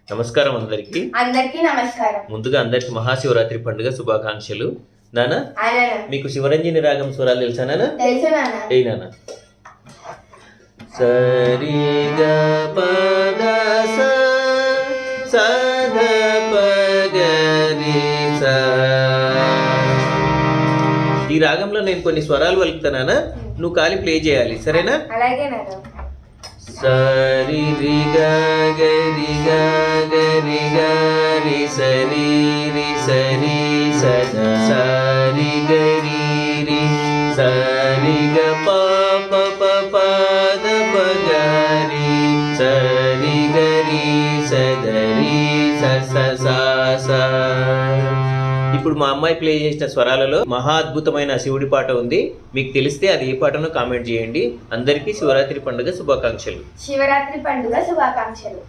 నమస్కారం అందరికి నమస్కారం. ముందుగా అందరికి మహాశివరాత్రి పండుగ శుభాకాంక్షలు. నానా మీకు శివరంజని రాగం స్వరాలు తెలుసా నానా? తెలుసు నాన్న. ఏ నానా? సరి గ పద స స ధ ప గ రి స. ఈ రాగంలో నేను కొన్ని స్వరాలు పలుకుతానా, నువ్వు కాలి ప్లే చేయాలి, సరేనా? అలాగే నాన్న. సరి రి గ గ రి గ గ రి గ రి సరి రి సరి స సరి గ రి రి సరి గ ప ప ప ప ద ప గ రి సరి గ రి స గ రి స స స స. ఇప్పుడు మా అమ్మాయి ప్లే చేసిన స్వరాలలో మహా అద్భుతమైన శివుడి పాట ఉంది. మీకు తెలిస్తే అది ఏ పాటనో కామెంట్ చేయండి. అందరికీ శివరాత్రి పండుగ శుభాకాంక్షలు. శివరాత్రి పండుగ శుభాకాంక్షలు.